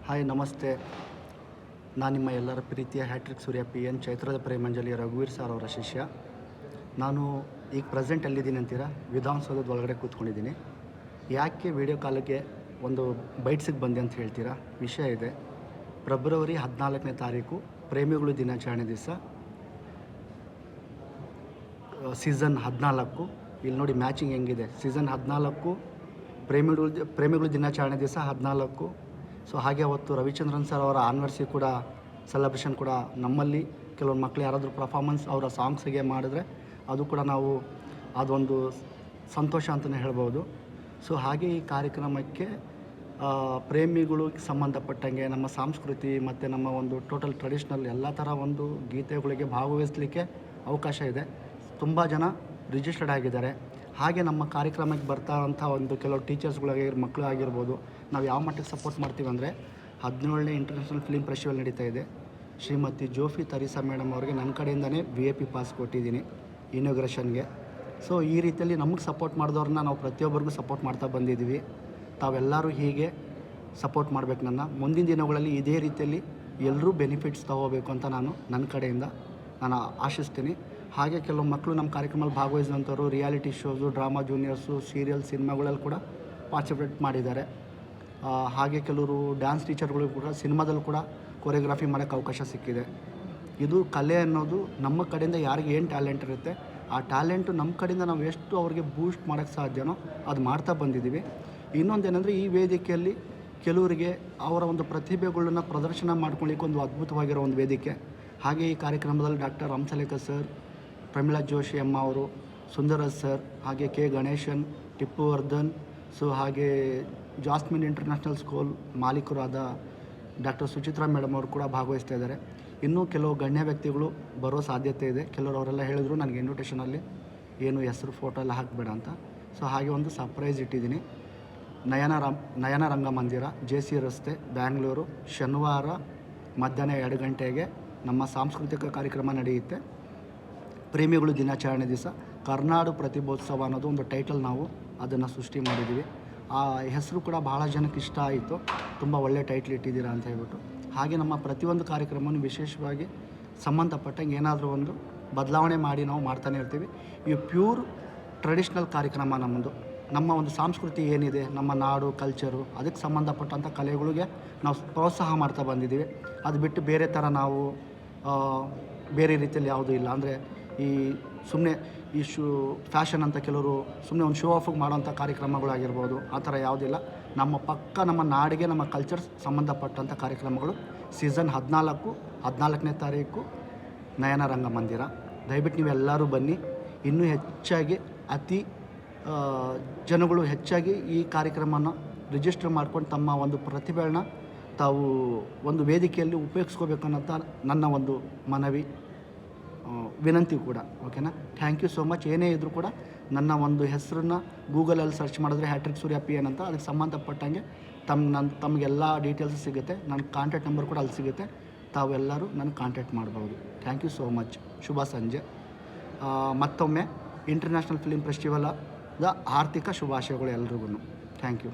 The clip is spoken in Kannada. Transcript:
ಹಾಯ್ ನಮಸ್ತೆ. ನಾನು ನಿಮ್ಮ ಎಲ್ಲರ ಪ್ರೀತಿಯ ಹ್ಯಾಟ್ರಿಕ್ ಸೂರ್ಯ PN ಚೈತ್ರದ ಪ್ರೇಮಂಜಲಿ ರಘುವೀರ್ ಸರ್ ಅವರ ಶಿಷ್ಯ. ನಾನು ಈಗ ಪ್ರೆಸೆಂಟ್ ಎಲ್ಲಿದ್ದೀನಿ ಅಂತೀರಾ? ವಿಧಾನಸೌಧದ ಒಳಗಡೆ ಕೂತ್ಕೊಂಡಿದ್ದೀನಿ. ಯಾಕೆ ವಿಡಿಯೋ ಕಾಲಿಗೆ ಒಂದು ಬೈಟ್ಸಿಗೆ ಬಂದೆ ಅಂತ ಹೇಳ್ತೀರಾ? ವಿಷಯ ಇದೆ. ಫೆಬ್ರವರಿ 14ನೇ ತಾರೀಕು ಪ್ರೇಮಿಗಳು ದಿನಾಚರಣೆ ದಿವಸ ಸೀಸನ್ 14. ಇಲ್ಲಿ ನೋಡಿ ಮ್ಯಾಚಿಂಗ್ ಹೆಂಗಿದೆ. ಸೀಸನ್ 14 ಪ್ರೇಮಿಗಳು ದಿನಾಚರಣೆ ದಿವಸ 14. ಸೊ ಹಾಗೆ ಅವತ್ತು ರವಿಚಂದ್ರನ್ ಸರ್ ಅವರ ಆನಿವರ್ಸರಿ ಕೂಡ ಸೆಲೆಬ್ರೇಷನ್ ಕೂಡ ನಮ್ಮಲ್ಲಿ ಕೆಲವೊಂದು ಮಕ್ಕಳು ಯಾರಾದರೂ ಪರ್ಫಾರ್ಮೆನ್ಸ್ ಅವರ ಸಾಂಗ್ಸಿಗೆ ಮಾಡಿದ್ರೆ ಅದು ಕೂಡ ನಾವು ಅದೊಂದು ಸಂತೋಷ ಅಂತಲೇ ಹೇಳ್ಬೋದು. ಸೊ ಹಾಗೆ ಈ ಕಾರ್ಯಕ್ರಮಕ್ಕೆ ಪ್ರೇಮಿಗಳು ಸಂಬಂಧಪಟ್ಟಂಗೆ ನಮ್ಮ ಸಂಸ್ಕೃತಿ ಮತ್ತು ನಮ್ಮ ಒಂದು ಟೋಟಲ್ ಟ್ರೆಡಿಷ್ನಲ್ ಎಲ್ಲ ಥರ ಒಂದು ಗೀತೆಗಳಿಗೆ ಭಾಗವಹಿಸಲಿಕ್ಕೆ ಅವಕಾಶ ಇದೆ. ತುಂಬ ಜನ ರಿಜಿಸ್ಟರ್ಡ್ ಆಗಿದ್ದಾರೆ. ಹಾಗೆ ನಮ್ಮ ಕಾರ್ಯಕ್ರಮಕ್ಕೆ ಬರ್ತಾ ಅಂಥ ಒಂದು ಕೆಲವು ಟೀಚರ್ಸ್ಗಳಾಗಿರೋ ಮಕ್ಕಳು ಆಗಿರ್ಬೋದು. ನಾವು ಯಾವ ಮಟ್ಟಕ್ಕೆ ಸಪೋರ್ಟ್ ಮಾಡ್ತೀವಿ ಅಂದರೆ 17ನೇ ಇಂಟರ್ನ್ಯಾಷನಲ್ ಫಿಲ್ಮ್ ಫೆಸ್ಟಿವಲ್ ನಡೀತಾ ಇದೆ. ಶ್ರೀಮತಿ ಜೋಫಿ ತರೀಸಾ ಮೇಡಮ್ ಅವರಿಗೆ ನನ್ನ ಕಡೆಯಿಂದನೇ VIP ಪಾಸ್ ಕೊಟ್ಟಿದ್ದೀನಿ ಇನಾಗ್ರೇಷನ್ಗೆ. ಸೊ ಈ ರೀತಿಯಲ್ಲಿ ನಮಗೆ ಸಪೋರ್ಟ್ ಮಾಡಿದವ್ರನ್ನ ನಾವು ಪ್ರತಿಯೊಬ್ಬರಿಗೂ ಸಪೋರ್ಟ್ ಮಾಡ್ತಾ ಬಂದಿದ್ದೀವಿ. ತಾವೆಲ್ಲರೂ ಹೀಗೆ ಸಪೋರ್ಟ್ ಮಾಡಬೇಕು. ಮುಂದಿನ ದಿನಗಳಲ್ಲಿ ಇದೇ ರೀತಿಯಲ್ಲಿ ಎಲ್ಲರೂ ಬೆನಿಫಿಟ್ಸ್ ತೊಗೋಬೇಕು ಅಂತ ನನ್ನ ಕಡೆಯಿಂದ ಆಶಿಸ್ತೀನಿ. ಹಾಗೆ ಕೆಲವು ಮಕ್ಕಳು ನಮ್ಮ ಕಾರ್ಯಕ್ರಮದಲ್ಲಿ ಭಾಗವಹಿಸಿದಂಥವ್ರು reality shows, Drama Juniors, serial, ಸಿನಿಮಾಗಳಲ್ಲಿ ಕೂಡ ಪಾರ್ಟಿಸಿಪೇಟ್ ಮಾಡಿದ್ದಾರೆ. ಹಾಗೆ ಕೆಲವರು ಡ್ಯಾನ್ಸ್ ಟೀಚರ್ಗಳು ಕೂಡ ಸಿನಿಮಾದಲ್ಲಿ ಕೂಡ ಕೊರಿಯೋಗ್ರಫಿ ಮಾಡೋಕ್ಕೆ ಅವಕಾಶ ಸಿಕ್ಕಿದೆ. ಇದು ಕಲೆ ಅನ್ನೋದು ನಮ್ಮ ಕಡೆಯಿಂದ ಯಾರಿಗೆ ಏನು ಟ್ಯಾಲೆಂಟ್ ಇರುತ್ತೆ ಆ ಟ್ಯಾಲೆಂಟು ನಮ್ಮ ಕಡೆಯಿಂದ ನಾವು ಎಷ್ಟು ಅವ್ರಿಗೆ ಬೂಸ್ಟ್ ಮಾಡೋಕ್ಕೆ ಸಾಧ್ಯನೋ ಅದು ಮಾಡ್ತಾ ಬಂದಿದ್ದೀವಿ. ಇನ್ನೊಂದೇನೆಂದರೆ ಈ ವೇದಿಕೆಯಲ್ಲಿ ಕೆಲವರಿಗೆ ಅವರ ಒಂದು ಪ್ರತಿಭೆಗಳನ್ನ ಪ್ರದರ್ಶನ ಮಾಡ್ಕೊಳ್ಳಿಕ್ಕೆ ಒಂದು ಅದ್ಭುತವಾಗಿರೋ ಒಂದು ವೇದಿಕೆ. ಹಾಗೆ ಈ ಕಾರ್ಯಕ್ರಮದಲ್ಲಿ ಡಾಕ್ಟರ್ ಹಂಸಲೇಖ ಸರ್, ಪ್ರಮೀಳಾ ಜೋಶಿ ಅಮ್ಮ ಅವರು, ಸುಂದರರಾಜ್ ಸರ್, ಹಾಗೆ K ಗಣೇಶನ್, ಟಿಪ್ಪು ವರ್ಧನ್, ಸೊ ಹಾಗೆ ಜಾಸ್ಮಿನ್ ಇಂಟರ್ನ್ಯಾಷನಲ್ ಸ್ಕೂಲ್ ಮಾಲೀಕರಾದ ಡಾಕ್ಟರ್ ಸುಚಿತ್ರಾ ಮೇಡಮ್ ಅವರು ಕೂಡ ಭಾಗವಹಿಸ್ತಾ ಇದ್ದಾರೆ. ಇನ್ನೂ ಕೆಲವು ಗಣ್ಯ ವ್ಯಕ್ತಿಗಳು ಬರೋ ಸಾಧ್ಯತೆ ಇದೆ. ಕೆಲವರು ಅವರೆಲ್ಲ ಹೇಳಿದ್ರು ನನಗೆ ಇನ್ವಿಟೇಷನಲ್ಲಿ ಏನು ಹೆಸರು ಫೋಟೋ ಎಲ್ಲ ಹಾಕಬೇಡ ಅಂತ. ಸೊ ಹಾಗೆ ಒಂದು ಸರ್ಪ್ರೈಸ್ ಇಟ್ಟಿದ್ದೀನಿ. ನಯನ ರಂಗಮಂದಿರ, JC ರಸ್ತೆ, ಬ್ಯಾಂಗ್ಳೂರು. ಶನಿವಾರ ಮಧ್ಯಾಹ್ನ 2 ಗಂಟೆಗೆ ನಮ್ಮ ಸಾಂಸ್ಕೃತಿಕ ಕಾರ್ಯಕ್ರಮ ನಡೆಯುತ್ತೆ. ಪ್ರೇಮಿಗಳು ದಿನಾಚರಣೆ ದಿವಸ ಕರ್ನಾಡು ಪ್ರತಿಭೋತ್ಸವ ಅನ್ನೋದು ಒಂದು ಟೈಟಲ್ ನಾವು ಅದನ್ನು ಸೃಷ್ಟಿ ಮಾಡಿದ್ದೀವಿ. ಆ ಹೆಸರು ಕೂಡ ಭಾಳ ಜನಕ್ಕೆ ಇಷ್ಟ ಆಯಿತು. ತುಂಬ ಒಳ್ಳೆಯ ಟೈಟ್ಲ್ ಇಟ್ಟಿದ್ದೀರಾ ಅಂತ ಹೇಳ್ಬಿಟ್ಟು. ಹಾಗೆ ನಮ್ಮ ಪ್ರತಿಯೊಂದು ಕಾರ್ಯಕ್ರಮವನ್ನು ವಿಶೇಷವಾಗಿ ಸಂಬಂಧಪಟ್ಟಂಗೆ ಏನಾದರೂ ಒಂದು ಬದಲಾವಣೆ ಮಾಡಿ ನಾವು ಮಾಡ್ತಾನೆ ಇರ್ತೀವಿ. ಈ ಪ್ಯೂರ್ ಟ್ರೆಡಿಷ್ನಲ್ ಕಾರ್ಯಕ್ರಮ ನಮ್ಮದು. ನಮ್ಮ ಒಂದು ಸಂಸ್ಕೃತಿ ಏನಿದೆ, ನಮ್ಮ ನಾಡು, ಕಲ್ಚರು, ಅದಕ್ಕೆ ಸಂಬಂಧಪಟ್ಟಂಥ ಕಲೆಗಳಿಗೆ ನಾವು ಪ್ರೋತ್ಸಾಹ ಮಾಡ್ತಾ ಬಂದಿದ್ದೀವಿ. ಅದು ಬಿಟ್ಟು ಬೇರೆ ಥರ ನಾವು ಬೇರೆ ರೀತಿಯಲ್ಲಿ ಯಾವುದೂ ಇಲ್ಲ. ಅಂದರೆ ಈ ಸುಮ್ಮನೆ ಈ ಫ್ಯಾಷನ್ ಅಂತ ಕೆಲವರು ಸುಮ್ಮನೆ ಒಂದು ಶೋ ಆಫಿಗೆ ಮಾಡೋವಂಥ ಕಾರ್ಯಕ್ರಮಗಳಾಗಿರ್ಬೋದು, ಆ ಥರ ಯಾವುದಿಲ್ಲ. ನಮ್ಮ ನಾಡಿಗೆ, ನಮ್ಮ ಕಲ್ಚರ್ಸ್ ಸಂಬಂಧಪಟ್ಟಂಥ ಕಾರ್ಯಕ್ರಮಗಳು ಸೀಸನ್ 14ನೇ ತಾರೀಕು ನಯನ ರಂಗಮಂದಿರ. ದಯವಿಟ್ಟು ನೀವೆಲ್ಲರೂ ಬನ್ನಿ. ಇನ್ನೂ ಹೆಚ್ಚಾಗಿ ಜನಗಳು ಹೆಚ್ಚಾಗಿ ಈ ಕಾರ್ಯಕ್ರಮನ ರಿಜಿಸ್ಟರ್ ಮಾಡ್ಕೊಂಡು ತಮ್ಮ ಒಂದು ಪ್ರತಿಭೆಗಳನ್ನ ತಾವು ಒಂದು ವೇದಿಕೆಯಲ್ಲಿ ಉಪಯೋಗಿಸ್ಕೋಬೇಕು ಅನ್ನೋಂಥ ನನ್ನ ಒಂದು ಮನವಿ, ವಿನಂತಿ ಕೂಡ. ಓಕೆನಾ? Thank you so much. ಏನೇ ಇದ್ದರೂ ಕೂಡ ನನ್ನ ಒಂದು ಹೆಸರನ್ನ ಗೂಗಲಲ್ಲಿ ಸರ್ಚ್ ಮಾಡಿದ್ರೆ ಹ್ಯಾಟ್ರಿಕ್ ಸೂರ್ಯ PN ಅಂತ ಅದಕ್ಕೆ ಸಂಬಂಧಪಟ್ಟಂಗೆ ತಮಗೆಲ್ಲ ಡೀಟೇಲ್ಸ್ ಸಿಗುತ್ತೆ. ನನ್ನ ಕಾಂಟ್ಯಾಕ್ಟ್ ನಂಬರ್ ಕೂಡ ಅಲ್ಲಿ ಸಿಗುತ್ತೆ. ತಾವೆಲ್ಲರೂ ನನಗೆ ಕಾಂಟ್ಯಾಕ್ಟ್ ಮಾಡ್ಬೋದು. Thank you so much. ಶುಭ ಸಂಜೆ. ಮತ್ತೊಮ್ಮೆ ಇಂಟರ್ನ್ಯಾಷನಲ್ ಫಿಲ್ಮ್ ಫೆಸ್ಟಿವಲದ ಆರ್ಥಿಕ ಶುಭಾಶಯಗಳು ಎಲ್ರಿಗೂ. Thank you.